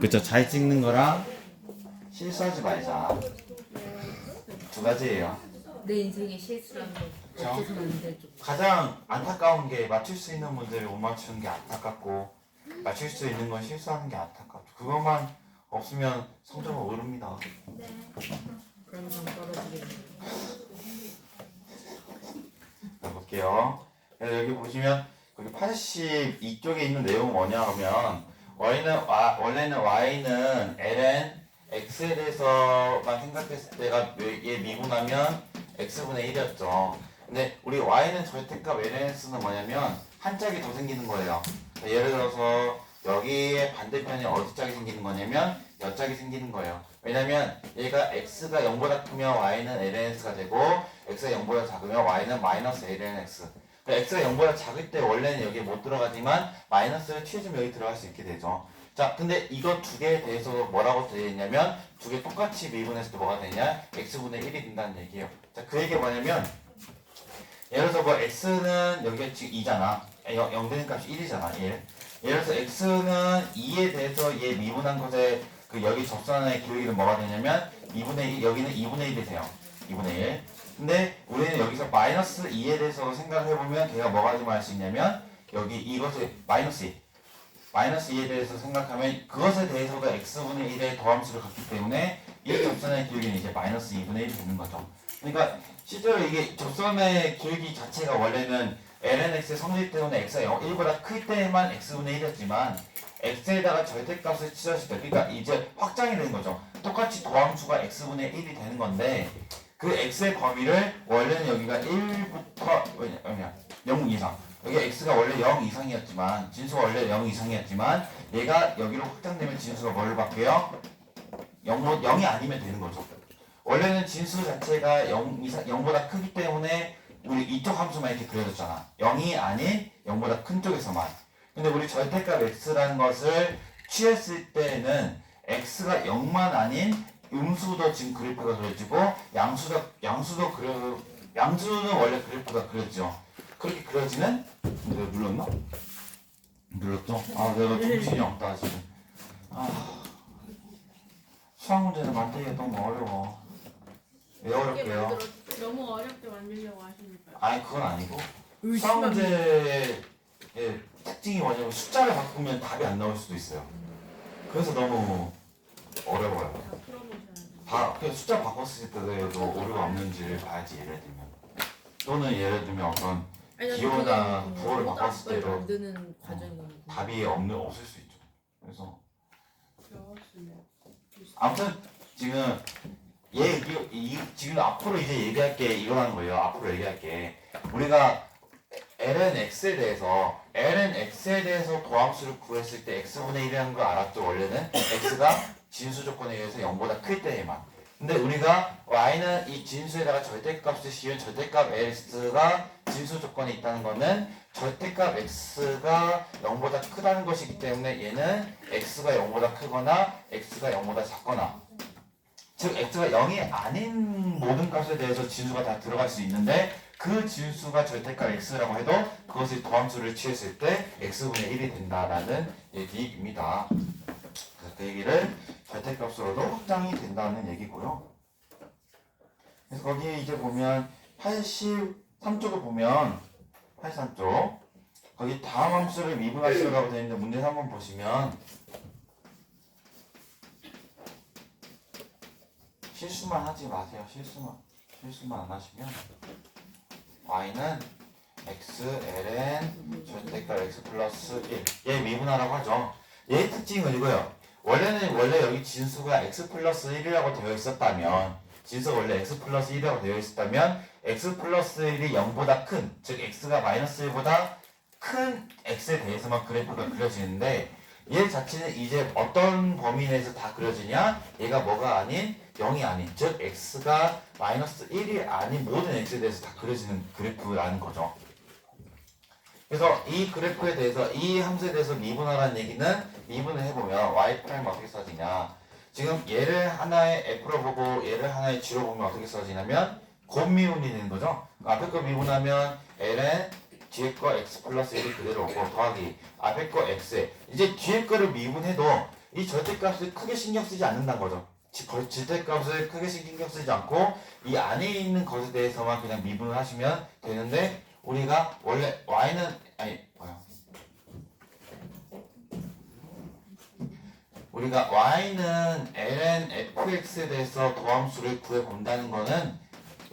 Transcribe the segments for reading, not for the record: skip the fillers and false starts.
그쵸? 잘 찍는 거랑 실수하지 말자. 두 가지예요. 내 인생에 실수라는 거 그쵸? 없어서는 안 되죠. 가장 안타까운 게 맞출 수 있는 문제를 못 맞추는 게 안타깝고 맞출 수 있는 건 실수하는 게 안타깝죠. 그것만 없으면 성적은 오릅니다. 그럼 좀 떨어지겠네. 볼게요. 그래서 여기 보시면 거기 82쪽에 있는 내용은 뭐냐 하면 원래는 y는 ln x에 대해서만 생각했을 때가 얘 미분하면 x분의 1이었죠. 근데 우리 y는 절대값 lnx는 뭐냐면 한 짝이 더 생기는 거예요. 예를 들어서 여기에 반대편이 어디 짝이 생기는 거냐면 여 짝이 생기는 거예요. 왜냐면 얘가 x가 0보다 크면 y는 lnx가 되고 x가 0보다 작으면 y는 마이너스 lnx. x가 0보다 작을 때 원래는 여기에 못 들어가지만 마이너스를 취해주면 여기 들어갈 수 있게 되죠. 자, 근데 이거 두 개에 대해서 뭐라고 되어 있냐면 두 개 똑같이 미분했을 때 뭐가 되냐? x분의 1이 된다는 얘기예요. 자, 그 얘기가 뭐냐면 예를 들어서 뭐 x는 여기가 지금 2잖아. 0 되는 값이 1이잖아. 1. 예를 들어서 x는 2에 대해서 얘 미분한 것에 그 여기 접선의 기울기는 뭐가 되냐면 2분의 1, 여기는 2분의 1이 돼요. 2분의 1. 근데 우리는 여기서 마이너스 2에 대해서 생각을 해보면 걔가 뭐가 할 수 있냐면 여기 이것을 마이너스 2. 마이너스 2에 대해서 생각하면 그것에 대해서도 x분의 1의 더함수를 갖기 때문에 이 접선의 기울기는 이제 마이너스 2분의 1이 되는 거죠. 그러니까 실제로 이게 접선의 기울기 자체가 원래는 lnx의 성질 때문에 x가 1보다 클 때만 x분의 1이었지만 x에다가 절대값을 치렀을 때 그러니까 이제 확장이 되는 거죠. 똑같이 더함수가 x분의 1이 되는 건데 그 x의 범위를 원래는 여기가 1부터 0 이상 여기 x가 원래 0 이상이었지만 진수가 원래 0 이상이었지만 얘가 여기로 확장되면 진수가 뭐를 바뀌어요? 0이 아니면 되는 거죠. 원래는 진수 자체가 0 이상 0보다 크기 때문에 우리 이쪽 함수만 이렇게 그려졌잖아. 0이 아닌 0보다 큰 쪽에서만. 근데 우리 절대값 x라는 것을 취했을 때는 x가 0만 아닌 음수도 지금 그래프가 그려지고 양수는 원래 그래프가 그려지죠. 그렇게 그려지는 내가 눌렀나? 눌렀죠? 아 내가 정신이 없다 지금. 수학 문제는 만들기가 너무 어려워. 왜 어렵게요? 너무 어렵게 만들려고 하시니까요. 아니 그건 아니고 수학 문제의 특징이 뭐냐면 숫자를 바꾸면 답이 안 나올 수도 있어요. 그래서 너무 어려워요. 다 풀어보셔야죠. 그냥 숫자 바꿨을 때도 오류가 없는지를 봐야지. 예를 들면 또는 예를 들면 어떤 기호나 부호를 바꿨을 때도 만드는 과정이 답이 없을 수 있죠. 그래서 배웠으면. 아무튼 지금 지금 앞으로 이제 얘기할 게 이거라는 거예요. 앞으로 얘기할 게 우리가 lnx에 대해서 도함수를 구했을 때 x분의 1이라는 걸 알았죠. 원래는 x가 진수 조건에 의해서 0보다 클 때에만. 근데 우리가 y는 이 진수에다가 절대값을 씌운 절대값 x가 진수 조건에 있다는 거는 절대값 x가 0보다 크다는 것이기 때문에 얘는 x가 0보다 크거나 x가 0보다 작거나 즉 x가 0이 아닌 모든 값에 대해서 진수가 다 들어갈 수 있는데 그 진수가 절대값 x라고 해도 그것을 더함수를 취했을 때 x분의 1이 된다라는 얘기입니다. 그래서 그 얘기를 절대값으로도 확장이 된다는 얘기고요. 그래서 거기에 이제 보면 83쪽을 보면 83쪽 거기 다음 함수를 미분하시라고 되어 있는데 문제 한번 보시면 실수만 하지 마세요. 실수만 안 하시면 y는 x ln 절대값 x 플러스 1 얘 미분하라고 하죠. 얘의 특징은 이거예요. 원래 여기 진수가 x 플러스 1이라고 되어 있었다면 진수가 원래 x 플러스 1이라고 되어 있었다면 x 플러스 1이 0보다 큰 즉 x가 마이너스 1보다 큰 x에 대해서만 그래프가 그려지는데 얘 자체는 이제 어떤 범위 내에서 다 그려지냐? 얘가 뭐가 아닌 0이 아닌 즉 x가 마이너스 1이 아닌 모든 x에 대해서 다 그려지는 그래프라는 거죠. 그래서 이 그래프에 대해서 이 함수에 대해서 미분하라는 얘기는 미분을 해보면 y 프라임 어떻게 써지냐 지금 얘를 하나의 f로 보고 얘를 하나의 g로 보면 어떻게 써지냐면 곱미분이 되는 거죠. 앞에 거 미분하면 ln 뒤에 거 x 플러스 1이 그대로 오고 더하기 앞에 거 x에 이제 뒤에 거를 미분해도 이 절대값을 크게 신경 쓰지 않는다는 거죠. 절대값을 크게 신경 쓰지 않고 이 안에 있는 것에 대해서만 그냥 미분을 하시면 되는데 우리가 원래 y는 우리가 y는 ln fx에 대해서 도함수를 구해본다는 거는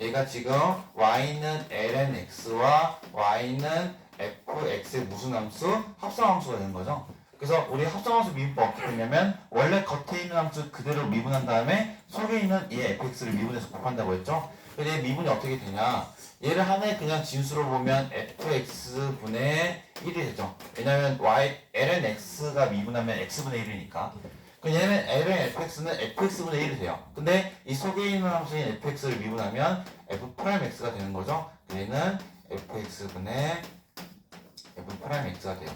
얘가 지금 y는 ln x와 y는 fx의 무슨 함수? 합성함수가 되는 거죠. 그래서 우리 합성함수 미분법 어떻게 했냐면 원래 겉에 있는 함수 그대로 미분한 다음에 속에 있는 이 fx를 미분해서 곱한다고 했죠. 근데 얘 미분이 어떻게 되냐? 얘를 하나의 그냥 진수로 보면 fx분의 1이 되죠. 왜냐면 ln x가 미분하면 x분의 1이니까. 그럼 얘는 ln fx는 fx분의 1이 돼요. 근데 이 속에 있는 함수인 fx를 미분하면 f'x가 되는 거죠. 얘는 fx분의 f'x가 돼요.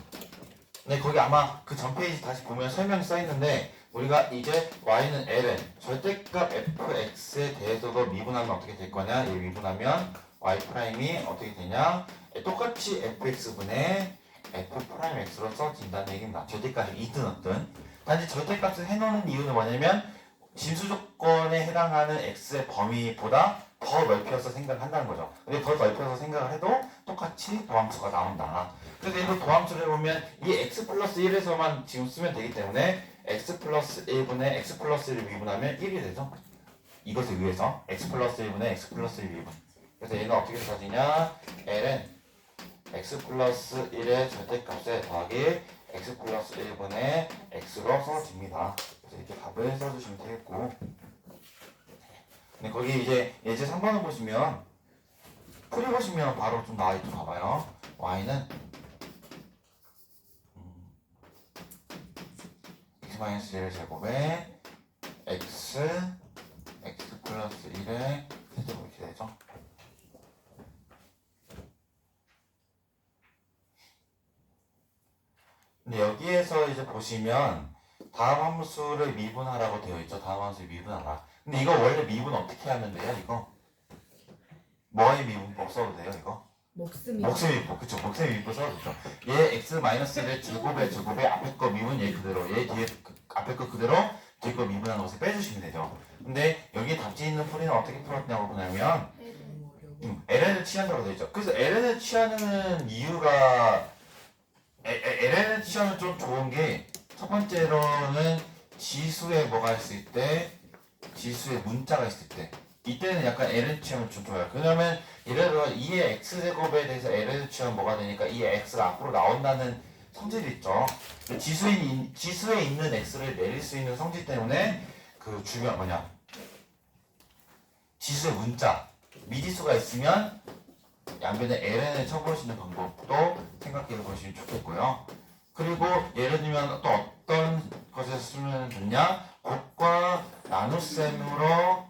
근데 거기 아마 그 전 페이지 다시 보면 설명이 써 있는데 우리가 이제 y는 ln 절대값 fx에 대해서도 미분하면 어떻게 될 거냐? 얘 미분하면 y 프라임이 어떻게 되냐? 똑같이 fx분의 f'x로 써진다는 얘기입니다. 절대값이 있든 없든. 단지 절대값을 해놓는 이유는 뭐냐면 진수 조건에 해당하는 x의 범위보다 더 넓혀서 생각을 한다는 거죠. 근데 더 넓혀서 생각을 해도 똑같이 도함수가 나온다. 그래서 이거 도함수를 해보면 이 x 플러스 1에서만 지금 쓰면 되기 때문에 x 플러스 1분의 x 플러스 1을 미분하면 1이 되죠. 이것에 의해서 x 플러스 1분의 x 플러스 1 미분. 그래서 얘는 어떻게 써지냐? ln x 플러스 1의 절대값에 더하기 x 플러스 1분의 x로 써집니다. 그래서 이렇게 답을 써주시면 되겠고. 근데 거기 이제 예제 3번을 보시면 풀이보시면 바로 좀 나와있죠. 봐봐요. y는 x-1의 제곱에 x 플러스 1의 세제곱 이렇게 되죠. 근데 여기에서 이제 보시면 다음 함수를 미분하라고 되어 있죠. 다음 함수를 미분하라. 근데 이거 원래 미분 어떻게 하면 돼요? 이거 뭐의 미분법 써도 돼요? 이거 목숨이 목셈 미분법. 그쵸, 목셈 미분법 써도 되죠. 얘 x-1의 제곱에 앞에 거 미분 얘 그대로, 얘 뒤에 앞에 거 그대로 뒤에 거 미분하는 것을 빼주시면 되죠. 근데 여기 답지 있는 풀이는 어떻게 풀었냐고 보냐면 너무 어려워. ln을 취한다고 되어 있죠. 그래서 ln을 취하는 이유가 ln을 취하면 좀 좋은 게 첫 번째로는 지수에 뭐가 있을 때, 지수에 문자가 있을 때, 이때는 약간 ln 취하면 좀 좋아요. 왜냐면 예를 들어 2의 x제곱에 대해서 ln 취하면 뭐가 되니까 이 x가 앞으로 나온다는 성질이 있죠. 지수에 있는 x를 내릴 수 있는 성질 때문에 그 중요한 뭐냐, 지수의 문자 미지수가 있으면 양변에 ln을 쳐볼 수 있는 방법도 생각해 보시면 좋겠고요. 그리고 예를 들면 또 어떤 것에 쓰면 좋냐? 곱과 나눗셈으로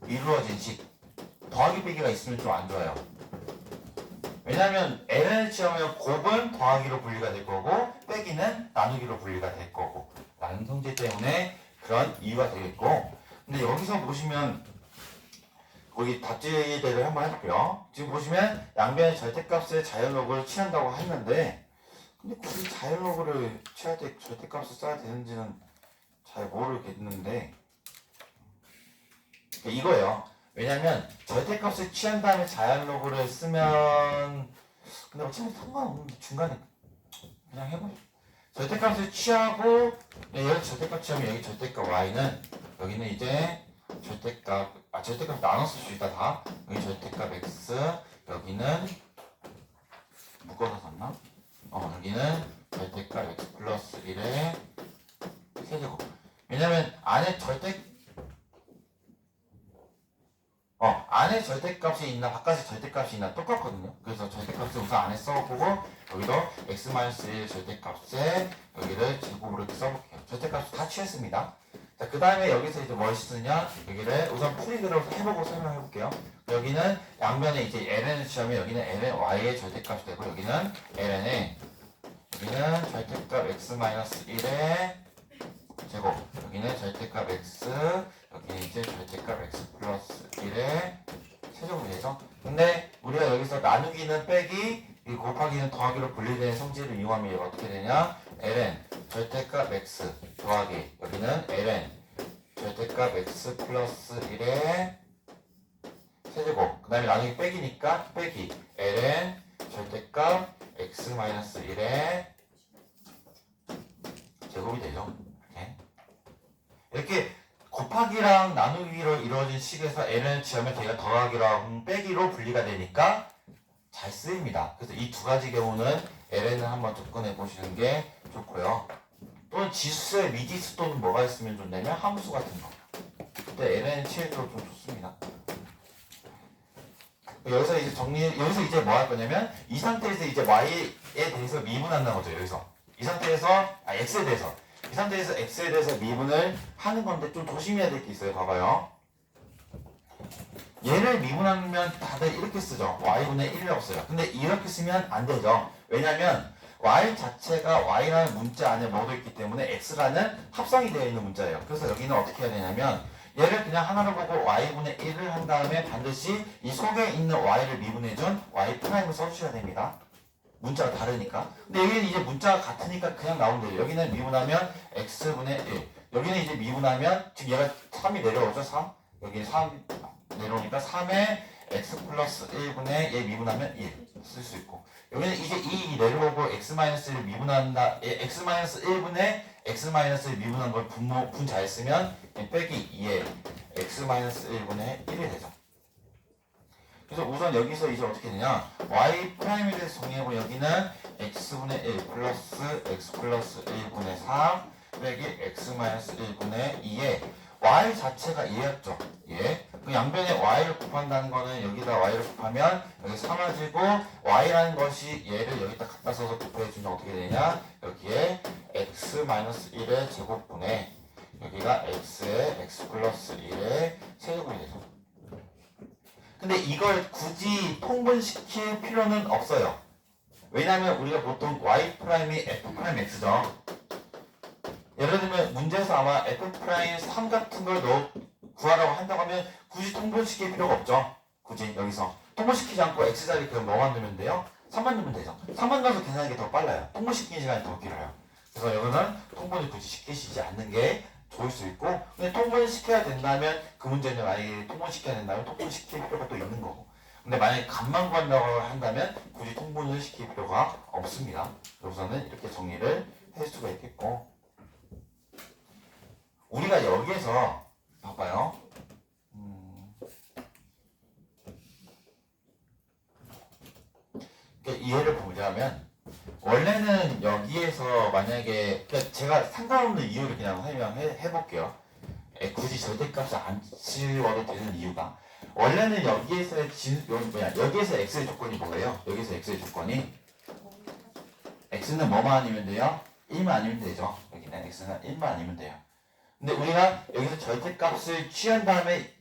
이루어진 식. 더하기 빼기가 있으면 좀 안 좋아요. 왜냐하면 ln을 취하면 곱은 더하기로 분리가 될 거고 빼기는 나누기로 분리가 될 거고 라는 성질 때문에 그런 이유가 되겠고. 근데 여기서 보시면 거기 답지대를 한번 해볼게요. 지금 보시면 양변의 절대값의 자연로그를 취한다고 했는데 근데 굳이 자연로그를 취할 때 절대값을 써야 되는지는 잘 모르겠는데 이거예요. 왜냐면 절대값을 취한 다음에 자연로그를 쓰면 근데 어차피 상관없는데 중간에 그냥 해보죠. 절대값을 취하고 여기 절대값 취하면 여기 절대값 y는 여기는 이제 절대값 나눠 쓸 수 있다. 다 여기 절대값 x, 여기는 묶어서 썼나? 여기는 절대값 x 플러스 1의 세제곱. 왜냐면 안에 안에 절대값이 있나 바깥에 절대값이 있나 똑같거든요. 그래서 절대값을 우선 안에 써보고 여기도 x-1 절대값에 여기를 제곱으로 이렇게 써볼게요. 절대값을 다 취했습니다. 자, 그 다음에 여기서 이제 뭘 쓰느냐? 여기를 우선 풀이대로 해보고 설명해 볼게요. 여기는 양변에 이제 ln을 취하면 여기는 ln y의 절대값이 되고 여기는 ln의 여기는 절대값 x-1의 제곱, 여기는 절대값 x, 여기는 이제 절대값 x 플러스 1의 세제곱이 되죠. 근데 우리가 여기서 나누기는 빼기, 이 곱하기는 더하기로 분리되는 성질을 이용하면 얘가 어떻게 되냐? ln 절대값 x 더하기 여기는 ln 절대값 x 플러스 1의 세제곱 그 다음에 나중에 빼기니까 빼기 ln 절대값 x 마이너스 1의 제곱이 되죠. 이렇게 곱하기랑 나누기로 이루어진 식에서 ln 취하면 걔가 더하기랑 빼기로 분리가 되니까 잘 쓰입니다. 그래서 이 두 가지 경우는 ln을 한번 접근해 보시는 게 좋고요. 또는 지수의 미지수 또는 뭐가 있으면 좋냐면 함수 같은 거. 그때 ln 취해도 좀 좋습니다. 여기서 이제 뭐 할 거냐면 이 상태에서 이제 y에 대해서 미분한다는 거죠. 여기서 이 상태에서 x에 대해서 이 상태에서 x에 대해서 미분을 하는 건데 좀 조심해야 될 게 있어요. 봐봐요. 얘를 미분하면 다들 이렇게 쓰죠. y분의 1이 없어요. 근데 이렇게 쓰면 안 되죠. 왜냐면 y 자체가 y라는 문자 안에 먹어 있기 때문에 x라는 합성이 되어 있는 문자예요. 그래서 여기는 어떻게 해야 되냐면 얘를 그냥 하나로 보고 y분의 1을 한 다음에 반드시 이 속에 있는 y를 미분해준 y''을 써주셔야 됩니다. 문자가 다르니까. 근데 여기는 이제 문자가 같으니까 그냥 나오면 돼요. 여기는 미분하면 x분의 1. 여기는 이제 미분하면 지금 얘가 3이 내려오죠. 3. 여기 3 내려오니까 3에 x 플러스 1분의 얘 미분하면 1 쓸 수 있고 여기는 이제 2 내려오고 x-1을 미분한다. x-1분의 x-1을 미분한 걸 분자에 쓰면 빼기 2에 x-1분의 1이 되죠. 그래서 우선 여기서 이제 어떻게 되냐 y 프라임에 대해서 정리해보면 여기는 x분의 1 플러스 x 플러스 1분의 3 빼기 x-1분의 2에 y 자체가 얘였죠. 예. 그 양변에 y를 곱한다는 거는 여기다 y를 곱하면 여기 사라지고 y라는 것이 얘를 여기다 갖다 써서 곱해주면 어떻게 되냐 여기에 x-1의 제곱분의 여기가 x의 x 플러스 1의 세제곱이 되죠. 근데 이걸 굳이 통분시킬 필요는 없어요. 왜냐면 우리가 보통 y''이 f''x죠. 예를 들면 문제에서 아마 f'3 같은 걸 구하라고 한다고 하면 굳이 통분시킬 필요가 없죠. 굳이 여기서 통분시키지 않고 x자리 그냥 뭐만 넣으면 돼요? 3만 넣으면 되죠. 3만 넣어서 계산하는 게 더 빨라요. 통분시키는 시간이 더 길어요. 그래서 여기는 통분을 굳이 시키시지 않는 게 좋을 수 있고 근데 통분을 시켜야 된다면 그 문제는 만약에 통분시켜야 된다면 통분시킬 필요가 또 있는 거고 근데 만약에 값만 구한다고 한다면 굳이 통분을 시킬 필요가 없습니다. 우선은 이렇게 정리를 할 수가 있겠고 우리가 여기에서 봐봐요. 이해를 보자면 원래는 여기에서 만약에 제가 상관없는 이유를 그냥 설명해 볼게요. 굳이 절대값을 안 치워도 되는 이유가 원래는 여기에서의 여기에서 x의 조건이 뭐예요? 여기서 x의 조건이 x는 뭐만 아니면 돼요? 1만 아니면 되죠. 여기는 x는 1만 아니면 돼요. 근데 우리가 여기서 절대값을 취한 다음에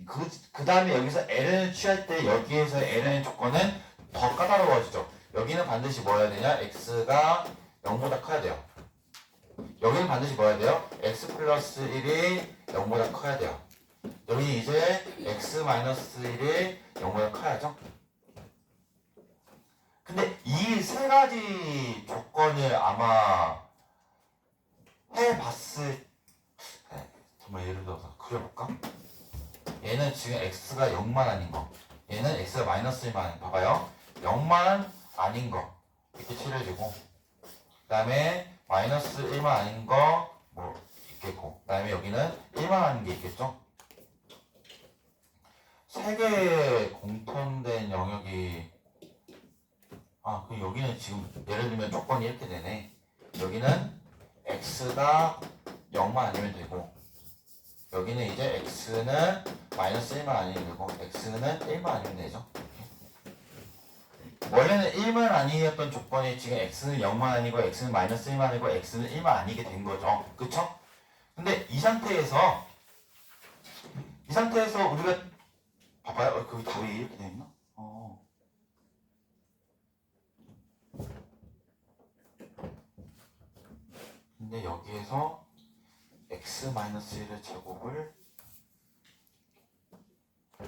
그 다음에 여기서 ln을 취할 때 여기에서 ln의 조건은 더 까다로워지죠. 여기는 반드시 뭐 해야 되냐? x가 0보다 커야 돼요. 여기는 반드시 뭐 해야 돼요? x 플러스 1이 0보다 커야 돼요. 여기 이제 x 마이너스 1이 0보다 커야죠. 근데 이 세 가지 조건을 아마 해봤을 정말 예를 들어서 그려볼까? 얘는 지금 x가 0만 아닌 거 얘는 x가 마이너스 1만 아닌 거 봐봐요. 0만 아닌 거 이렇게 칠해주고 그 다음에 마이너스 1만 아닌 거 뭐 있겠고 그 다음에 여기는 1만 아닌 게 있겠죠. 세 개의 공통된 영역이 그 여기는 지금 예를 들면 조건이 이렇게 되네. 여기는 x가 0만 아니면 되고 여기는 이제 x는 마이너스 1만 아니면 되고 x는 1만 아니면 되죠. 원래는 1만 아니었던 조건이 지금 x는 0만 아니고 x는 마이너스 1만 아니고 x는 1만 아니게 된 거죠. 그쵸? 근데 이 상태에서 우리가 봐봐요. 거기 답이 이렇게 돼 있나? 근데 여기에서 x-1의 제곱을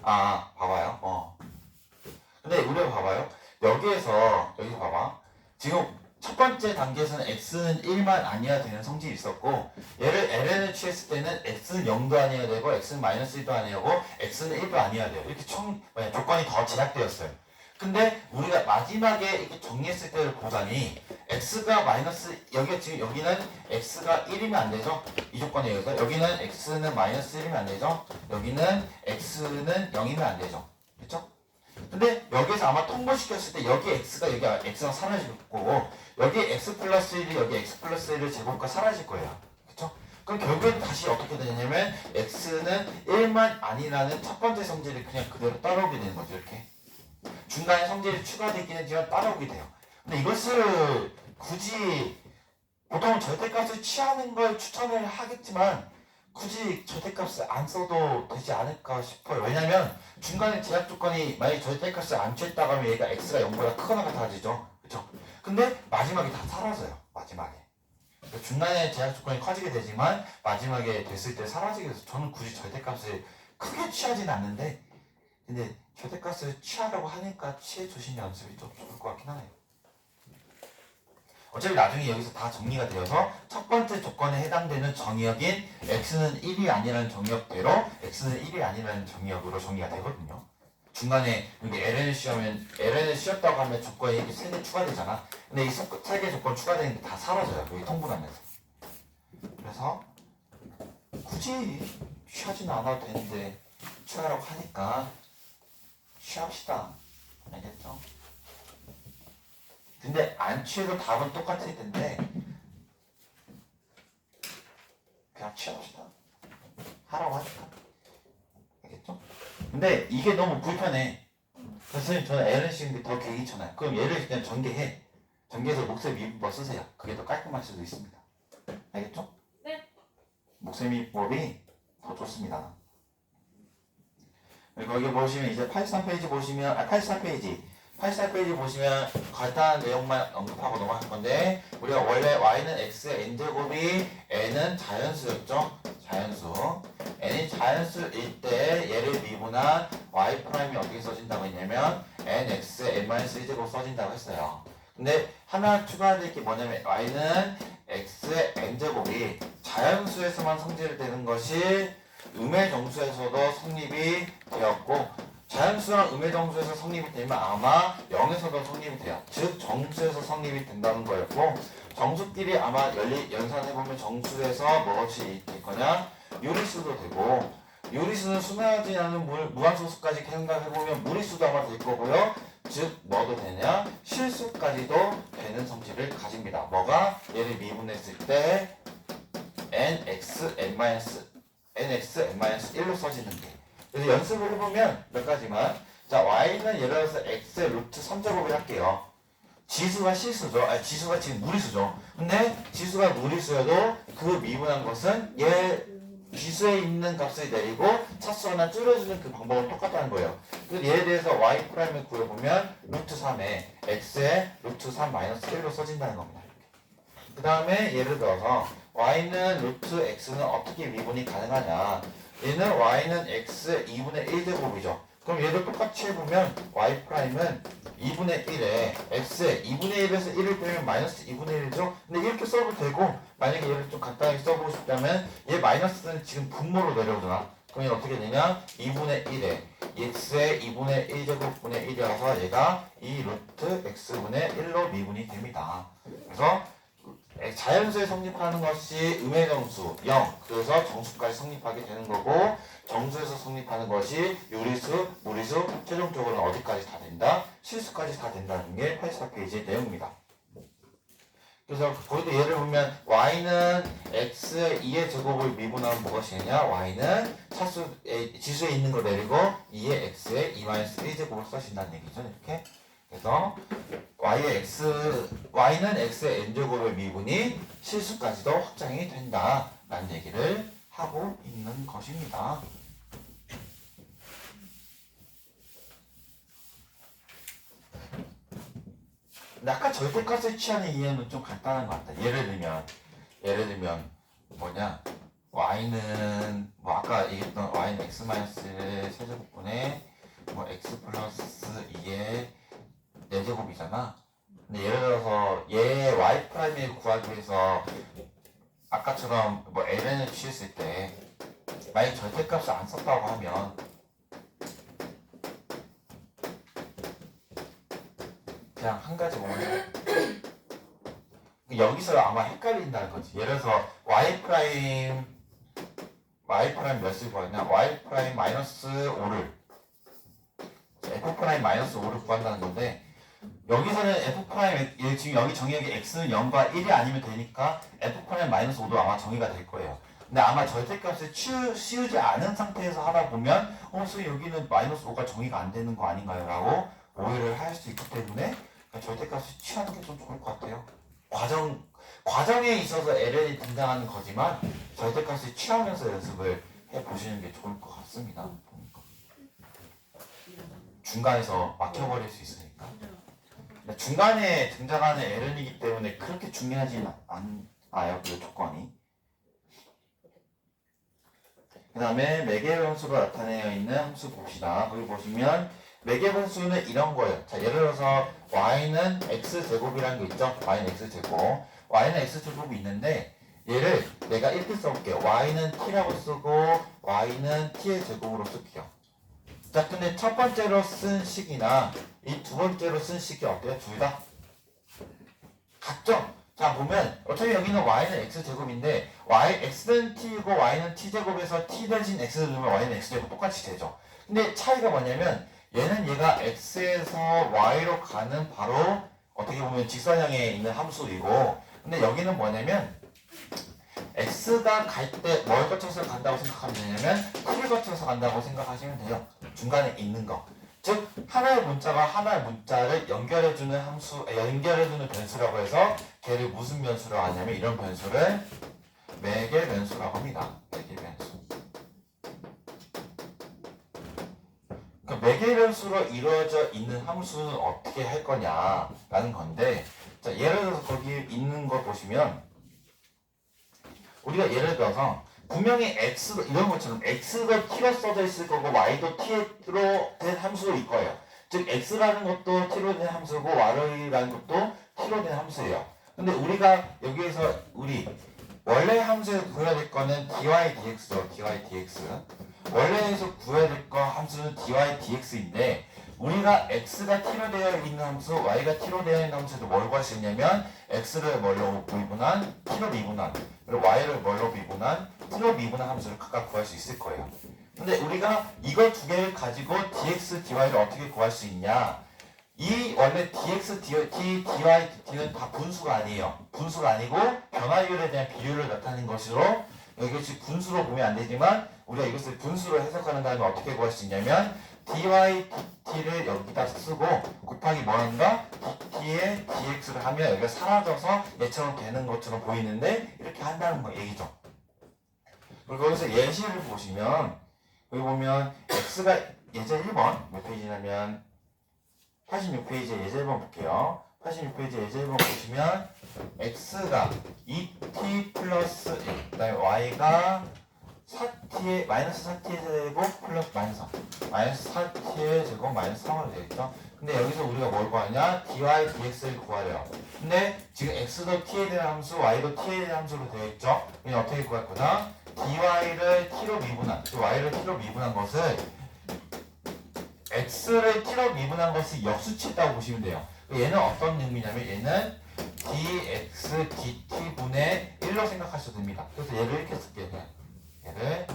봐봐요. 근데 우리가 봐봐요. 여기서 봐봐. 지금 첫 번째 단계에서는 x는 1만 아니어야 되는 성질이 있었고 얘를 ln을 취했을 때는 x는 0도 아니어야 되고 x는 마이너스 1도 아니어야 되고 x는 1도 아니어야 돼요. 이렇게 조건이 더 제약되었어요. 근데 우리가 마지막에 이렇게 정리했을 때를 보자니 x가 마이너스 여기가 지금 여기는 x가 1이면 안 되죠? 이 조건에 의해서 여기는 x는 마이너스 1이면 안 되죠? 여기는 x는 0이면 안 되죠? 그렇죠? 근데 여기서 아마 통보시켰을 때 여기 x가 여기 x가 사라질 거고 여기 x 플러스 1이 여기 x 플러스 1을 제곱과 사라질 거예요. 그쵸? 그럼 결국엔 다시 어떻게 되냐면 x는 1만 아니라는 첫 번째 성질이 그냥 그대로 따라오게 되는 거죠. 이렇게 중간에 성질이 추가되긴 하지만 따라오게 돼요. 근데 이것을 굳이 보통 절대값을 취하는 걸 추천을 하겠지만 굳이 절대값을 안 써도 되지 않을까 싶어요. 왜냐면 중간에 제약 조건이 만약에 절대값을 안 취했다고 하면 얘가 x가 0보다 크거나 같아지죠. 그쵸? 근데 마지막에 다 사라져요. 마지막에. 중간에 제약 조건이 커지게 되지만 마지막에 됐을 때 사라지게 돼서 저는 굳이 절대값을 크게 취하진 않는데 근데 절대값을 취하려고 하니까 취해주신 연습이 좀 좋을 것 같긴 하네요. 어차피 나중에 여기서 다 정리가 되어서 첫 번째 조건에 해당되는 정의역인 x는 1이 아니라는 정의역대로 x는 1이 아니라는 정의역으로 정의가 되거든요. 중간에 여기 ln을 씌웠다고 하면 조건이 이렇게 3개 추가되잖아. 근데 이 3개 조건 추가되는 게 다 사라져요. 여기 통분하면서. 그래서 굳이 취하지는 않아도 되는데 취하라고 하니까 취합시다. 알겠죠? 근데 안 취해도 답은 똑같을 텐데 그냥 취합시다. 하라고 하니까. 알겠죠? 근데 이게 너무 불편해. 그래서 저는 LNC인데 더 개기잖아요. 그럼 얘를 그냥 전개해. 전개해서 목셈 미분법 쓰세요. 그게 더 깔끔할 수도 있습니다. 알겠죠? 네. 목셈 미분법이 더 좋습니다. 거기 보시면 이제 83페이지 보시면 84페이지 보시면 간단한 내용만 언급하고 넘어갈 건데 우리가 원래 y는 x의 n제곱이 n은 자연수였죠? 자연수. n이 자연수일 때 얘를 미분한 y 프라임이 어떻게 써진다고 했냐면 nx의 n-1제곱 써진다고 했어요. 근데 하나 추가될 게 뭐냐면 y는 x의 n제곱이 자연수에서만 성질되는 것이 음의 정수에서도 성립이 되었고 자연수랑 음의 정수에서 성립이 되면 아마 0에서도 성립이 돼요. 즉 정수에서 성립이 된다는 거였고 정수끼리 아마 연산해보면 정수에서 무엇이 될 거냐? 유리수도 되고 유리수는 순환하지 않은 무한소수까지 생각해보면 무리수도 아마 될 거고요. 즉 뭐도 되냐? 실수까지도 되는 성질을 가집니다. 뭐가? 얘를 미분했을 때 nx, n-1로 써지는 게 그래서 연습을 해보면 몇 가지만 자 y는 예를 들어서 x의 루트 3제곱을 할게요. 지수가 실수죠. 아니 지수가 지금 무리수죠. 근데 지수가 무리수여도 그 미분한 것은 얘 지수에 있는 값을 내리고 차수 하나 줄여주는 그 방법은 똑같다는 거예요. 그래서 얘에 대해서 y 프라임을 구해보면 루트 3에 x의 루트 3 마이너스 1로 써진다는 겁니다. 그 다음에 예를 들어서 y는 루트 x는 어떻게 미분이 가능하냐. 얘는 y는 x 2분의 1제곱이죠. 그럼 얘도 똑같이 해보면 y 프라임은 2분의 1에 x에 2분의 1에서 1을 빼면 마이너스 2분의 1이죠. 근데 이렇게 써도 되고 만약에 얘를 좀 간단하게 써보고 싶다면 얘 마이너스는 지금 분모로 내려오잖아. 그럼 얘 어떻게 되냐 2분의 1에 x의 2분의 1제곱분의 1이어서 얘가 2 루트 x분의 1로 미분이 됩니다. 그래서 자연수에 성립하는 것이 음의 정수 0 그래서 정수까지 성립하게 되는 거고 정수에서 성립하는 것이 유리수, 무리수 최종적으로는 어디까지 다 된다? 실수까지 다 된다는 게 84페이지의 내용입니다. 그래서 거기도 예를 보면 y는 x의 2의 제곱을 미분하면 무엇이냐 y는 지수에 있는 거 내리고 2의 x의 2-1제곱을 써진다는 얘기죠. 이렇게 그래서 y는 x의 n제곱의 미분이 실수까지도 확장이 된다 라는 얘기를 하고 있는 것입니다. 근데 아까 절대값을 취하는 이해는 좀 간단한 것 같다. 예를 들면 뭐냐 y는 뭐 아까 얘기했던 y는 x-1의 세제곱분에 뭐 x 플러스 2의 4제곱이잖아. 근데 예를 들어서 얘 y 프라임을 구하기 위해서 아까처럼 뭐 ln을 취했을 때 만약 절대값을 안 썼다고 하면 그냥 한 가지 보면 여기서 아마 헷갈린다는 거지. 예를 들어서 y 프라임 몇을 구하냐? y 프라임 마이너스 5를 f 프라임 마이너스 5를 구한다는 건데 여기서는 f 프라임 지금 여기 정의역이 x는 0과 1이 아니면 되니까 f 프라임 마이너스 5도 아마 정의가 될 거예요. 근데 아마 절대값을 씌우지 않은 상태에서 하다 보면 선생님 여기는 마이너스 5가 정의가 안 되는 거 아닌가요? 라고 오해를 할 수 있기 때문에 절대값을 취하는 게 좀 좋을 것 같아요. 과정에 있어서 LN이 등장하는 거지만 절대값을 취하면서 연습을 해보시는 게 좋을 것 같습니다. 중간에서 막혀버릴 수 있으니까. 중간에 등장하는 LN이기 때문에 그렇게 중요하진 않아요. 그 조건이. 그 다음에 매개 변수로 나타내어 있는 함수 봅시다. 거기 보시면 매개 변수는 이런 거예요. 자, 예를 들어서 y는 x제곱이라는 게 있죠. y는 x제곱. y는 x제곱이 있는데 얘를 내가 이렇게 써볼게요. y는 t라고 쓰고 y는 t의 제곱으로 쓸게요. 자, 근데 첫 번째로 쓴 식이나 이 두 번째로 쓴 식이 어때요? 둘 다 같죠? 자, 보면 어차피 여기는 y는 x제곱인데 x는 t이고 y는 t제곱에서 t 대신 x를 넣으면 y는 x제곱 똑같이 되죠. 근데 차이가 뭐냐면 얘는 얘가 x에서 y로 가는 바로 어떻게 보면 직선형에 있는 함수이고 근데 여기는 뭐냐면 x가 갈 때 뭘 거쳐서 간다고 생각하면 되냐면 t를 거쳐서 간다고 생각하시면 돼요. 중간에 있는 거. 즉 하나의 문자가 하나의 문자를 연결해주는 연결해주는 변수라고 해서 걔를 무슨 변수라고 하냐면 이런 변수를 매개 변수라고 합니다. 매개 변수. 그러니까 매개 변수로 이루어져 있는 함수는 어떻게 할 거냐라는 건데 자, 예를 들어서 거기 있는 거 보시면 우리가 예를 들어서 분명히 x로 이런 것처럼 x가 t로 써져 있을 거고 y도 t로 된 함수일 거예요. 즉 x라는 것도 t로 된 함수고 y라는 것도 t로 된 함수예요. 근데 우리가 여기에서 우리 원래 함수에서 구해야 될 거는 dy dx죠. dy dx. 원래에서 구해야 될 거 함수는 dy dx인데 우리가 x가 t로 되어 있는 함수, y가 t로 되어 있는 함수도 뭘 구할 수 있냐면 x를 뭘로 미분한 t로 미분한 그리고 y를 뭘로 미분한 t로 미분한 함수를 각각 구할 수 있을 거예요. 근데 우리가 이거 두 개를 가지고 dx, dy를 어떻게 구할 수 있냐? 이 원래 dx, dy, dt는 다 분수가 아니에요. 분수가 아니고 변화율에 대한 비율을 나타내는 것으로 여기 지금 분수로 보면 안 되지만 우리가 이것을 분수로 해석하는 다음에 어떻게 구할 수 있냐면 dy, dt를 여기다 쓰고 곱하기 뭐한가? dt에 dx를 하면 여기가 사라져서 얘처럼 되는 것처럼 보이는데 이렇게 한다는 거 얘기죠. 그리고 거기서 예시를 보시면 여기 보면 x가 예제 1번 몇 페이지냐면 86페이지에 예제 1번 볼게요. 86페이지 예제 1번 보시면 x가 2t 플러스 1 그 다음에 y가 4t의 마이너스 4t의 제곱 플러스 마이너스 4t의 제곱 마이너스 3으로 되어있죠. 근데 여기서 우리가 뭘 구하냐? dy dx를 구하래요. 근데 지금 x도 t에 대한 함수, y도 t에 대한 함수로 되어있죠. 그럼 어떻게 구할 거다? dy를 t로 미분한, y를 t로 미분한 것을 x를 t로 미분한 것을 역수치했다고 보시면 돼요. 얘는 어떤 의미냐면 얘는 dx dt분의 1로 생각하셔도 됩니다. 그래서 얘를 이렇게 쓸게요. 그냥. 얘를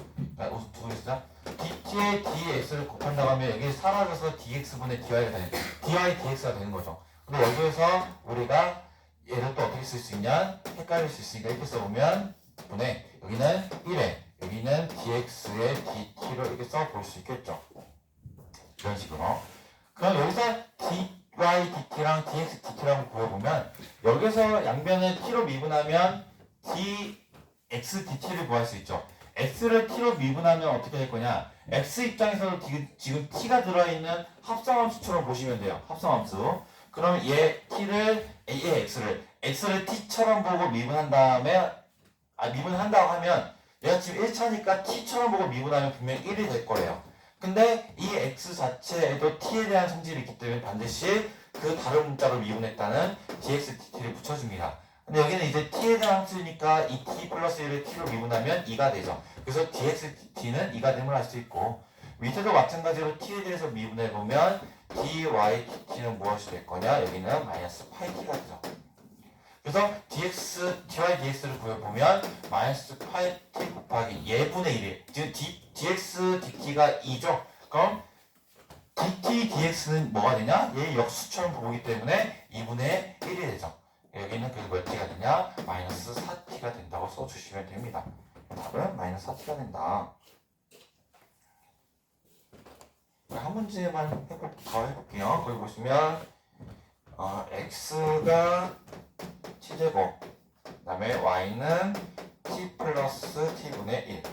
두 개 쓰자. dt에 dx를 곱한다고 하면 여기 사라져서 dx분의 dy가 되는 dy dx가 되는 거죠. 근데 여기에서 우리가 얘를 또 어떻게 쓸 수 있냐? 헷갈릴 수 있으니까 이렇게 써보면 분의 여기는 1에 여기는 dx의 dt로 이렇게 써볼 수 있겠죠. 이런 식으로. 그럼 여기서 dy dt랑 dx dt라고 구해보면 여기서 양변을 t로 미분하면 dx dt를 구할 수 있죠. x를 t로 미분하면 어떻게 될 거냐? x 입장에서도 지금 t가 들어있는 합성함수처럼 보시면 돼요. 합성함수. 그럼 얘 x를 t처럼 보고 미분한 다음에 미분한다고 하면 얘가 지금 1차니까 t처럼 보고 미분하면 분명히 1이 될 거예요. 근데 이 x 자체에도 t에 대한 성질이 있기 때문에 반드시 그 다른 문자로 미분했다는 dx/dt를 붙여줍니다. 근데 여기는 이제 t에 대한 함수니까 이 t 플러스 1을 t로 미분하면 2가 되죠. 그래서 dx/dt는 2가 됨을 알 수 있고 밑에도 마찬가지로 t에 대해서 미분해보면 dy/dt는 무엇이 될 거냐? 여기는 마이너스 8t가 되죠. 그래서 dy/dx를 구해보면 마이너스 8t 곱하기 예분의 1이 즉 dx/dt가 2죠. 그럼 dt, dx는 뭐가 되냐? 얘 역수처럼 보기 때문에 2분의 1이 되죠. 여기는 그래서 몇 t가 되냐? 마이너스 4t가 된다고 써주시면 됩니다. 답은 마이너스 4t가 된다. 한 문제만 더 해볼게요. 거기 보시면 x가 t제곱 그 다음에 y는 t 플러스 t분의 1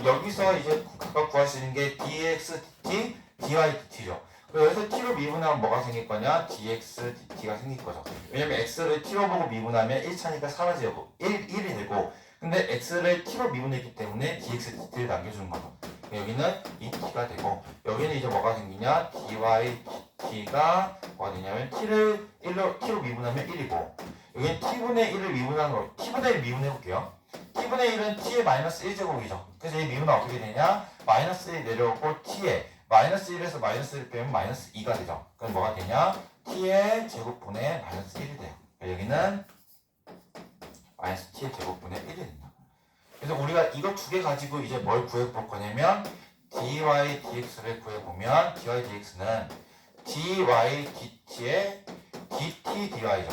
여기서 이제 각각 구할 수 있는 게 dx, dt, dy, dt죠. 여기서 t로 미분하면 뭐가 생길 거냐? dx, dt가 생길 거죠. 왜냐면 x를 t로 보고 미분하면 1차니까 사라지고 1이 되고 근데 x를 t로 미분했기 때문에 dx, dt를 남겨주는 거죠. 여기는 2t가 되고 여기는 이제 뭐가 생기냐? dy, dt가 뭐가 되냐면 t로 미분하면 1이고 여기는 t분의 1을 미분하는 거 t분의 1 미분해볼게요. t분의 1은 t의 마이너스 1제곱이죠. 그래서 이 미분은 어떻게 되냐? 마이너스 1 내려오고 t에 마이너스 1에서 마이너스 1 빼면 마이너스 2가 되죠. 그럼 뭐가 되냐? t의 제곱분의 마이너스 1이 돼요. 여기는 마이너스 t의 제곱분의 1이 된다. 그래서 우리가 이거 두 개 가지고 이제 뭘 구해볼 거냐면 dy dx를 구해보면 dy dx는 dy dt의 dt dy죠.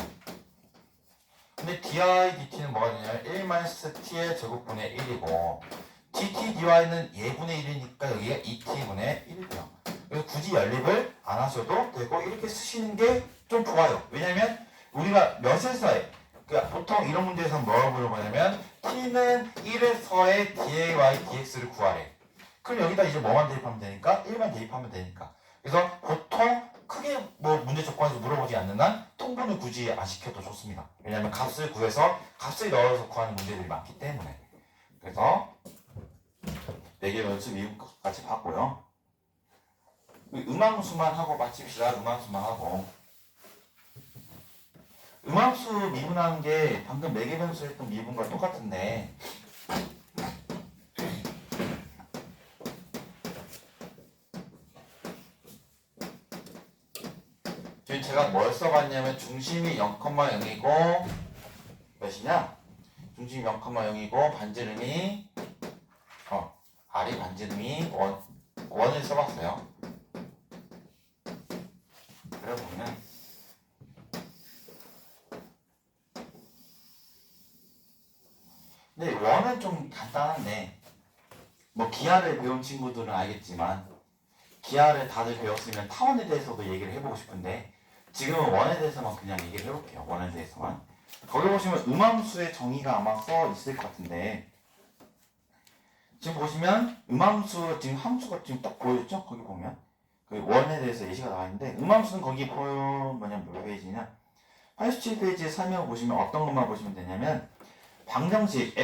근데 dy dt는 뭐가 되냐면 1-t의 제곱분의 1이고 dt dy는 예분의 1이니까 여기가 2t분의 1이 돼요. 그래서 굳이 연립을 안 하셔도 되고 이렇게 쓰시는 게 좀 좋아요. 왜냐면 우리가 몇에서의 그러니까 보통 이런 문제에서 뭐라고 물어보냐면 t는 1에서의 dy dx를 구하래. 그럼 여기다 이제 뭐만 대입하면 되니까 1만 대입하면 되니까. 그래서 보통 크게 뭐 문제 조건에서 물어보지 않는 한 통분을 굳이 안 시켜도 좋습니다. 왜냐하면 값을 구해서 값을 넣어서 구하는 문제들이 많기 때문에. 그래서 4개 연습 미분까지 봤고요. 음함수만 하고 마칩시다. 음함수만 하고. 음함수 미분하는 게 방금 4개 변수 했던 미분과 똑같은데 지금 제가 뭘 써봤냐면 중심이 0,0이고 몇이냐? 중심이 0,0이고 반지름이 R이 반지름이 1을 써봤어요. 그래 보면 근데 1은 좀 간단한데 뭐 기하를 배운 친구들은 알겠지만 기하를 다들 배웠으면 타원에 대해서도 얘기를 해보고 싶은데 지금은 1에 대해서만 그냥 얘기를 해볼게요. 1에 대해서만. 거기 보시면 음함수의 정의가 아마 써 있을 것 같은데 지금 보시면 음함수 지금 함수가 지금 딱 보여졌죠? 거기 보면 그 1에 대해서 예시가 나와 있는데 음함수는 거기 보면 뭐냐면 몇 페이지냐 87페이지에 설명을 보시면 어떤 것만 보시면 되냐면 방정식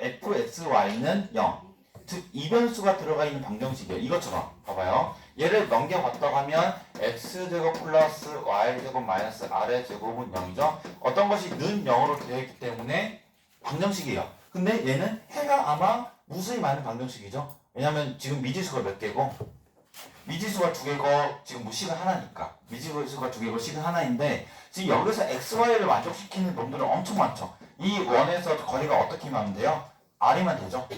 fxy는 0 즉 이변수가 들어가 있는 방정식이에요. 이것처럼 봐봐요. 얘를 넘겨봤다고 하면 x제곱 플러스 y제곱 마이너스 r의 제곱은 0이죠. 어떤 것이 는 0으로 되어 있기 때문에 방정식이에요. 근데 얘는 해가 아마 무수히 많은 방정식이죠. 왜냐면 지금 미지수가 몇 개고 미지수가 2개고 지금 무식은 하나니까 미지수가 2개고 식은 하나인데 지금 여기서 xy를 만족시키는 놈들은 엄청 많죠. 이 원에서 거리가 어떻게 하면 돼요? r이면 되죠.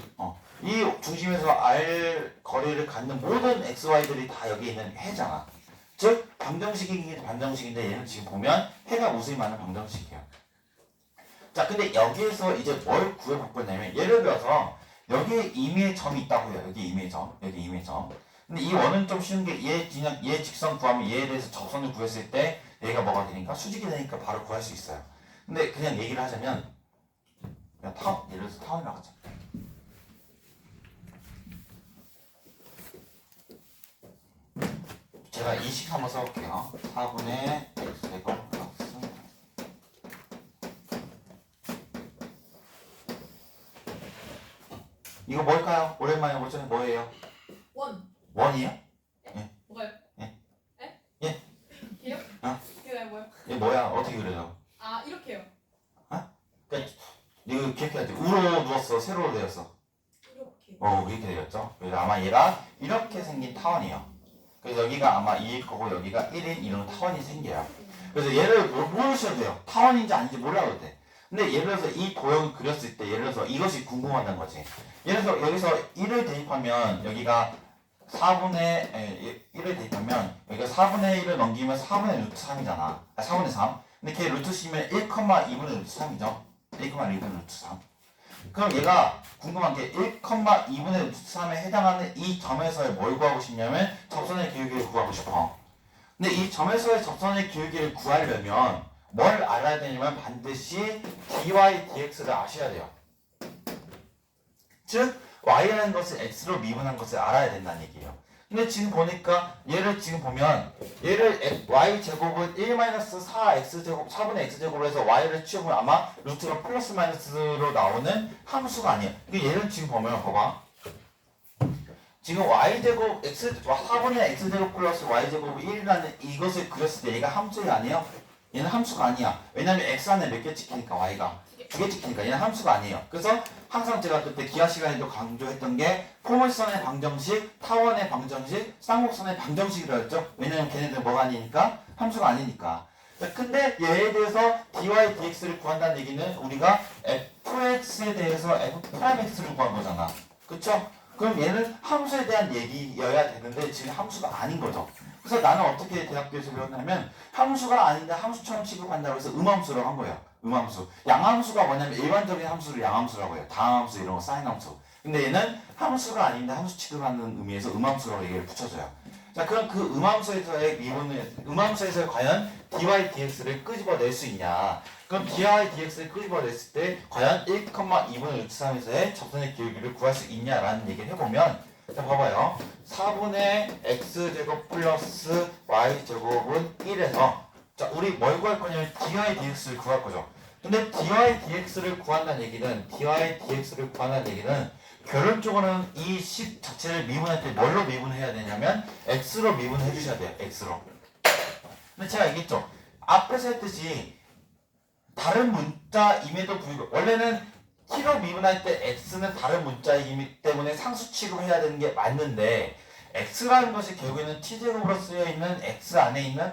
이 중심에서 r 거리를 갖는 모든 xy들이 다 여기 있는 해잖아. 즉 방정식이긴 방정식인데 얘는 지금 보면 해가 무수히 많은 방정식이에요. 자 근데 여기에서 이제 뭘 구해볼 거냐면 예를 들어서 여기에 임의의 점이 있다고요. 여기 임의의 점, 여기 임의의 점. 근데 이 원은 좀 쉬운 게 얘 직선 구하면 얘에 대해서 접선을 구했을 때 얘가 뭐가 되니까 수직이 되니까 바로 구할 수 있어요. 근데 그냥 얘기를 하자면 그냥 예를 들어서 타원이라고 하자. 제가 이식 한번 써볼게요. 4분의 x제곱 플러스 이거 뭘까요? 오랜만에 보잖아요. 뭐예요? 원. 원이에요? 뭐가요? 예. 에? 예. 이요? 어떻게 그려져? 아 이렇게요. 그러니까 이거 기억해야지. 우로 누웠어, 세로로 되었어. 이렇게. 그렇게 되겠죠. 그래서 아마 얘가 이렇게 생긴 타원이에요. 그래서 여기가 아마 2일 거고 여기가 1인 이런 타원이 생겨요. 그래서 얘를 모르셔도 돼요. 타원인지 아닌지 몰라도 돼. 근데 예를 들어서 이 도형을 그렸을 때 예를 들어서 이것이 궁금하다는 거지. 예를 들어서 여기서 1을 대입하면 여기가 1을 대입하면 여기가 4분의 1을 넘기면 4분의 루트 3이잖아. 4분의 3. 근데 걔 루트 씌면 1,2분의 루트 3이죠. 1,2분의 루트 3. 그럼 얘가 궁금한 게 1,2분의 루트 3에 해당하는 이 점에서의 뭘 구하고 싶냐면 접선의 기울기를 구하고 싶어. 근데 이 점에서의 접선의 기울기를 구하려면 뭘 알아야 되냐면 반드시 dy dx를 아셔야 돼요. 즉 y라는 것을 x로 미분한 것을 알아야 된다는 얘기예요. 근데 지금 보니까 얘를 지금 보면 얘를 y제곱은 1-4x제곱 4분의 x제곱으로 해서 y를 치우면 아마 루트가 플러스 마이너스로 나오는 함수가 아니에요. 근데 얘를 지금 보면 봐봐. 지금 y제곱 x 4분의 x제곱 플러스 y제곱이 1이라는 이것을 그렸을 때 얘가 함수가 아니에요? 얘는 함수가 아니야. 왜냐면 x 안에 몇 개 찍히니까 y가 2개 찍히니까 얘는 함수가 아니에요. 그래서 항상 제가 그때 기하 시간에도 강조했던 게 포물선의 방정식, 타원의 방정식, 쌍곡선의 방정식이라고 했죠. 왜냐면 걔네들 뭐가 아니니까? 함수가 아니니까. 근데 얘에 대해서 dy dx를 구한다는 얘기는 우리가 fx에 대해서 f'x를 구한 거잖아. 그쵸? 그럼 얘는 함수에 대한 얘기여야 되는데 지금 함수가 아닌 거죠. 그래서 나는 어떻게 대학교에서 배웠냐면 함수가 아닌데 함수처럼 취급한다고 해서 음함수라고 한 거예요. 음함수. 양함수가 뭐냐면 일반적인 함수를 양함수라고 해요. 다함수 이런 거 사인함수. 근데 얘는 함수가 아닌데 함수 취급하는 의미에서 음함수라고 얘기를 붙여줘요. 자, 그럼 그 음함수에서의 미분을 음함수에서 과연 dy dx를 끄집어낼 수 있냐? 그럼 dy dx를 끄집어냈을 때 과연 1,2분의 루트 3에서의 접선의 기울기를 구할 수 있냐라는 얘기를 해보면 자, 봐봐요. 4분의 x제곱 플러스 y제곱은 1에서 자, 우리 뭘 구할 거냐면 dy dx를 구할 거죠. 근데 dy dx를 구한다는 얘기는 dy dx를 구한다는 얘기는 결론적으로는 이 식 자체를 미분할 때 뭘로 미분해야 되냐면 x로 미분해 주셔야 돼요. x로. 근데 제가 얘기했죠. 앞에서 했듯이 다른 문자임에도 불구하고 원래는 t로 미분할 때 x는 다른 문자이기 때문에 상수 취급해야 되는 게 맞는데 x라는 것이 결국에는 t제곱으로 쓰여 있는 x 안에 있는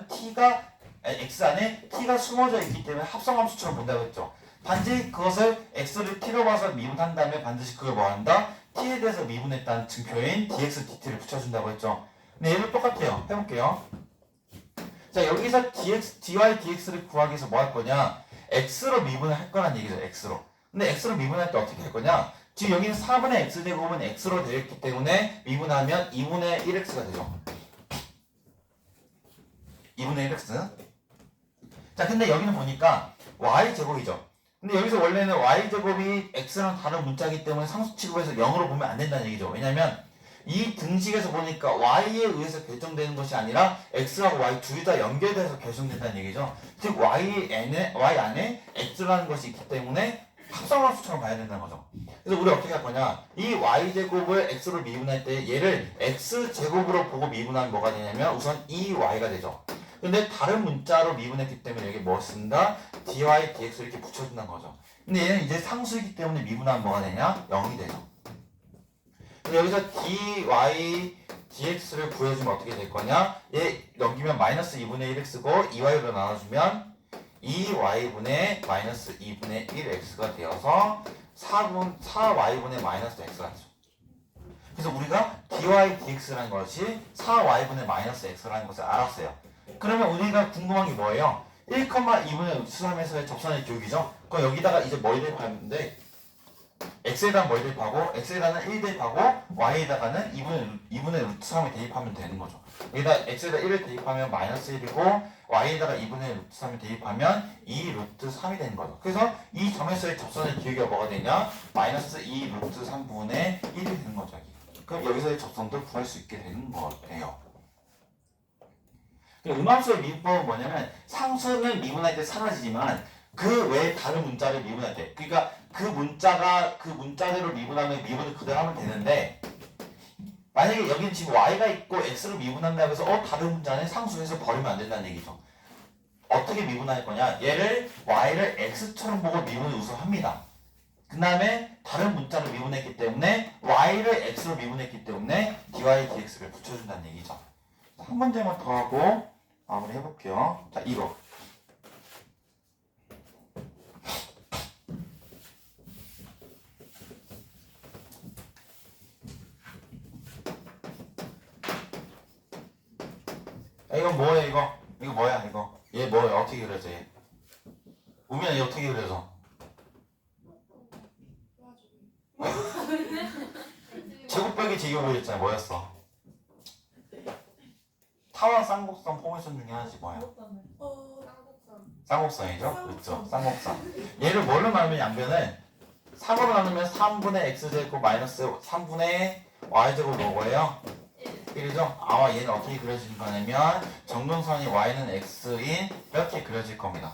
x 안에 t가 숨어져 있기 때문에 합성함수처럼 본다고 했죠. 단지 그것을 x를 t로 봐서 미분한 다음에 반드시 그걸 뭐한다? t에 대해서 미분했다는 증표인 dx dt를 붙여준다고 했죠. 근데 얘도 똑같아요. 해볼게요. 자, 여기서 dy dx를 구하기 위해서 뭐 할 거냐? x로 미분을 할 거란 얘기죠. x로. 근데 x로 미분할 때 어떻게 할 거냐? 지금 여기는 4분의 x제곱은 x로 되어 있기 때문에 미분하면 2분의 1x가 되죠. 2분의 1x. 자, 근데 여기는 보니까 y제곱이죠. 근데 여기서 원래는 y제곱이 x랑 다른 문자이기 때문에 상수 취급해서 0으로 보면 안 된다는 얘기죠. 왜냐면 이 등식에서 보니까 y에 의해서 결정되는 것이 아니라 x하고 y 둘 다 연결돼서 결정된다는 얘기죠. 즉 y 안에 x라는 것이 있기 때문에 합성함수처럼 봐야 된다는 거죠. 그래서 우리 어떻게 할 거냐? 이 y제곱을 x로 미분할 때 얘를 x제곱으로 보고 미분하면 뭐가 되냐면 우선 2y가 되죠. 근데 다른 문자로 미분했기 때문에 여기 뭐 쓴다? dy dx 이렇게 붙여준다는 거죠. 근데 얘는 이제 상수이기 때문에 미분하면 뭐가 되냐? 0이 되죠. 근데 여기서 dy dx를 구해주면 어떻게 될 거냐? 얘 넘기면 마이너스 2분의 1x고 2y로 나눠주면 2y분의 마이너스 2분의 1x가 되어서 4y분의 마이너스 x가 되죠. 그래서 우리가 dy dx라는 것이 4y분의 마이너스 x라는 것을 알았어요. 그러면 우리가 궁금한 게 뭐예요? 1,2분의 루트 3에서의 접선의 기울기죠. 그럼 여기다가 이제 뭘 대입하는데 x에다가 뭘 대입하고 x에다가는 1 대입하고 y에다가는 2분의 루트 3을 대입하면 되는 거죠. 여기다 x에다 1을 대입하면 마이너스 1이고 y에다가 2분의 루트 3을 대입하면 2 루트 3이 되는 거죠. 그래서 이 점에서의 접선의 기울기가 뭐가 되냐? 마이너스 2 루트 3분의 1이 되는 거죠. 그럼 여기서의 접선도 구할 수 있게 되는 거예요. 음함수의 미분법은 뭐냐면 상수는 미분할 때 사라지지만 그 외에 다른 문자를 미분할 때 그러니까 그 문자대로 미분하면 미분을 그대로 하면 되는데 만약에 여기는 지금 y가 있고 x로 미분한다고 해서 다른 문자는 상수해서 버리면 안 된다는 얘기죠. 어떻게 미분할 거냐? 얘를 y를 x처럼 보고 미분을 우선 합니다. 그 다음에 다른 문자로 미분했기 때문에 y를 x로 미분했기 때문에 dy dx를 붙여준다는 얘기죠. 한 문제만 더 하고 마무리 해볼게요. 자, 이거. 야, 이건 뭐야 이거? 이거 뭐야 이거? 얘 뭐야? 어떻게 그려져 얘? 우민아 얘 어떻게 그려져? 제곱벽의 제곱을 그렸잖아. 뭐였어? 타원 쌍곡선 포메이션 중에 하나지 뭐야? 쌍곡선이죠? 그렇죠. 쌍곡선. 얘를 뭘로 나누면 양변을 3으로 나누면 3분의 x제곱 마이너스 3분의 y제곱 뭐고요? 1이죠? 아마 얘는 어떻게 그려질 거냐면 정근선이 y는 x인 이렇게 그려질 겁니다.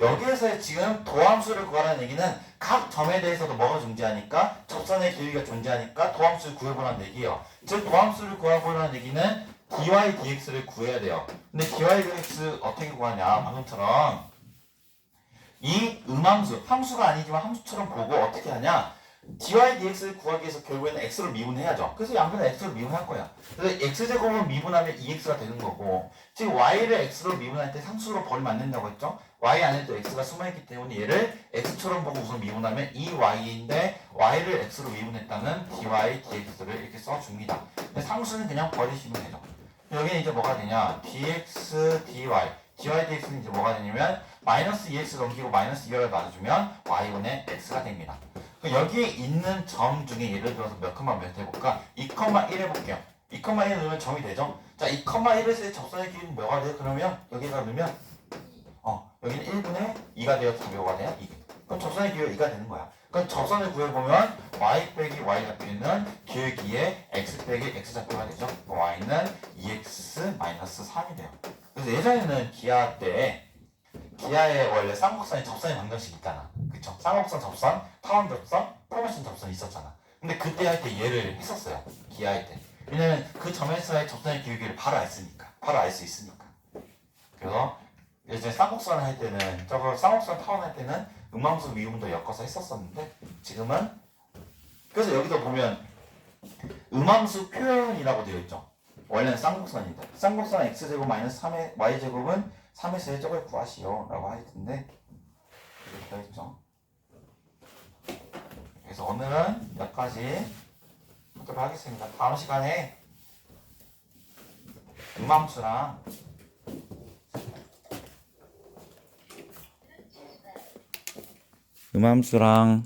여기에서 지금 도함수를 구하라는 얘기는 각 점에 대해서도 뭐가 존재하니까 접선의 길이가 존재하니까 도함수를 구해보라는 얘기예요. 즉 도함수를 구해보라는 얘기는 dy dx를 구해야 돼요. 근데 dy dx 어떻게 구하냐? 방금처럼 이 음함수, 함수가 아니지만 함수처럼 보고 어떻게 하냐? dy dx를 구하기 위해서 결국에는 x로 미분해야죠. 그래서 양변을 x로 미분할 거야. 그래서 x제곱을 미분하면 2x가 되는 거고, 지금 y를 x로 미분할 때 상수로 버리면 안 된다고 했죠? y 안에도 x가 숨어있기 때문에 얘를 x처럼 보고 우선 미분하면 2y인데 y를 x로 미분했다는 dy dx를 이렇게 써줍니다. 근데 상수는 그냥 버리시면 되죠. 여기는 이제 뭐가 되냐? dx dy dy dx는 이제 뭐가 되냐면 마이너스 2x 넘기고 마이너스 2y를 나눠주면 y분의 x가 됩니다. 여기에 있는 점 중에 예를 들어서 몇 컴마 몇 해볼까? 2,1 해볼게요. 2,1 넣으면 점이 되죠? 자, 2,1에서의 접선의 길이는 뭐가 돼요? 그러면 여기다 넣으면 여기는 1분의 2가 돼요? 답이 뭐가 돼요? 2. 그럼 접선의 길이가 2가 되는 거야. 그럼 접선을 구해보면 y 빼기 y 잡히는 길기에 x 빼기 x 잡히가 되죠? y는 2x 마이너스 3이 돼요. 그래서 예전에는 기하 때 기하에 원래 쌍곡선에 접선의 방정식 있잖아. 그쵸? 쌍곡선 접선, 타원 접선, 포메이션 접선이 있었잖아. 근데 그때 할 때 얘를 했었어요. 기하할 때. 왜냐면 그 점에서의 접선의 길기를 바로 알 수 있으니까. 그래서 예전에 쌍곡선을 할 때는 저거 쌍곡선 타원 할 때는 음함수 미분도 엮어서 했었었는데 지금은 그래서 여기도 보면 음함수 표현이라고 되어 있죠. 원래는 쌍곡선인데 쌍곡선 x제곱 마이너스 3의 y제곱은 3에서 1적을 구하시오 라고 할 텐데 이렇게 되어 있죠. 그래서 오늘은 여기까지 하도록 하겠습니다. 다음 시간에 음함수랑 음함수랑